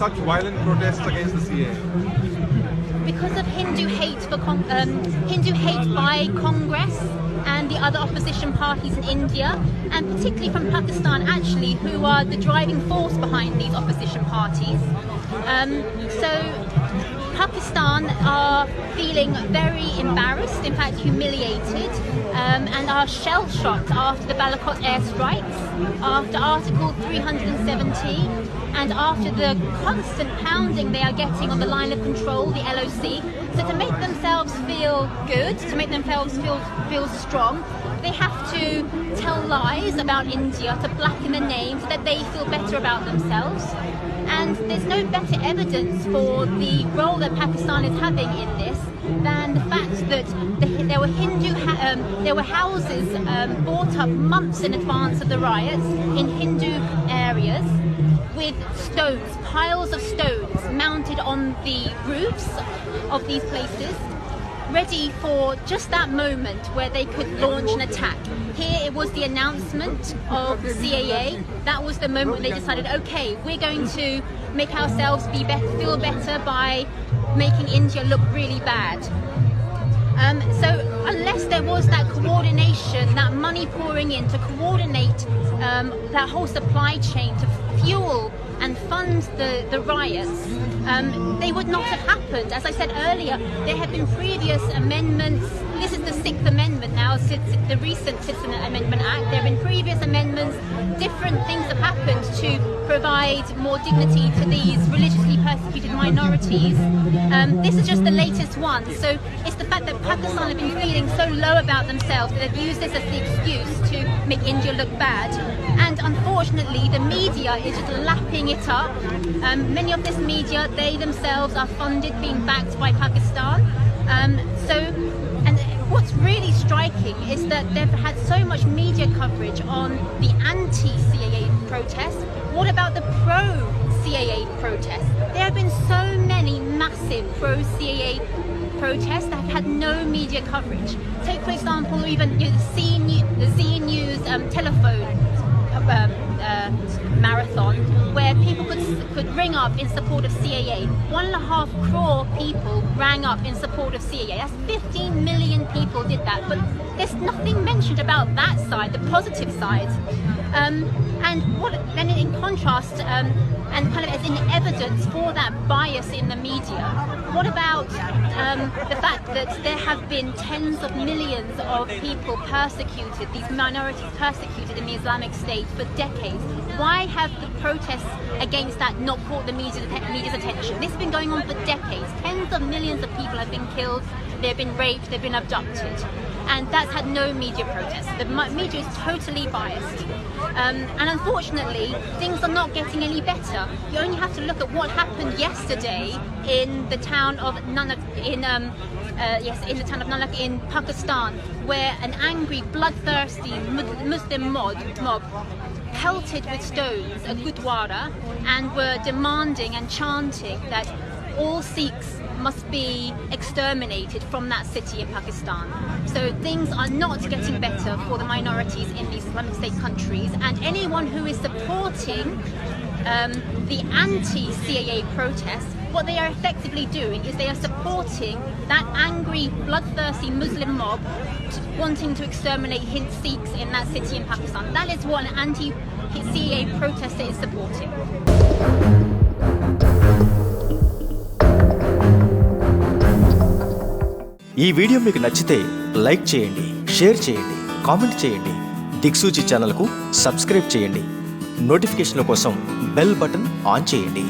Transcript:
such violent protests against the CAA? Because of Hindu hate by Congress and the other opposition parties in India, and particularly from Pakistan actually, who are the driving force behind these opposition parties. So Pakistan are feeling very embarrassed, in fact humiliated, and are shell-shocked after the Balakot airstrikes, after Article 370, and after the constant pounding they are getting on the line of control, the LOC. So to make themselves feel good, to make themselves feel strong, they have to tell lies about India to blacken the name so that they feel better about themselves. And there's no better evidence for the role that Pakistan is having in this than the fact that there were houses bought up months in advance of the riots in Hindu areas with stones, piles of stones mounted on the roofs of these places, ready for just that moment where they could launch an attack. Here it was the announcement of CAA. That was the moment when they decided, okay, we're going to make ourselves feel better by making India look really bad. So unless there was that coordination, that money pouring in to coordinate that whole supply chain to fuel and fund the riots, they would not have happened. As I said earlier, there have been previous amendments. This is the 6th amendment now since the recent Citizen Amendment Act. There have been previous amendments. Different things have happened to provide more dignity to these religiously persecuted minorities. This is just the latest one. So it's the fact that Pakistan have been feeling so low about themselves that they've used this as the excuse to make India look bad. And unfortunately, the media is just lapping it up. Many of this media, they themselves are funded, being backed by Pakistan. And what's really striking is that they've had so much media coverage on the anti-CAA protests. What about the pro-CAA protests? There have been so many massive pro-CAA protests that have had no media coverage. Take, for example, even the Z News telephone marathon, where people could ring up in support of CAA. 1.5 crore people rang up in support of CAA. That's 15 million people did that. But there's nothing mentioned about that side, the positive side. And what then in contrast, and kind of as in evidence for that bias in the media, what about the fact that there have been tens of millions of people persecuted, these minorities persecuted in the Islamic State for decades? Why have the protests against that not caught the media's attention? This has been going on for decades. Tens of millions of people have been killed, they've been raped, they've been abducted. And that's had no media protest. The media is totally biased. And unfortunately, things are not getting any better. You only have to look at what happened yesterday in the town of Nanak, in the town of Nanak in Pakistan, where an angry, bloodthirsty Muslim mob pelted with stones a gurdwara and were demanding and chanting that all Sikhs must be exterminated from that city in Pakistan. So things are not getting better for the minorities in these Islamic State countries, and anyone who is supporting the anti-CAA protests, what they are effectively doing is they are supporting that angry, bloodthirsty Muslim mob wanting to exterminate Sikhs in that city in Pakistan. That is what an anti-CAA protester is supporting. ఈ video మీకు నచ్చితే like చేయండి, share చేయండి, comment చేయండి. దిక్సూచి ఛానల్కు subscribe చేయండి. నోటిఫికేషన్ల కోసం బెల్ బటన్ ఆన్ చేయండి.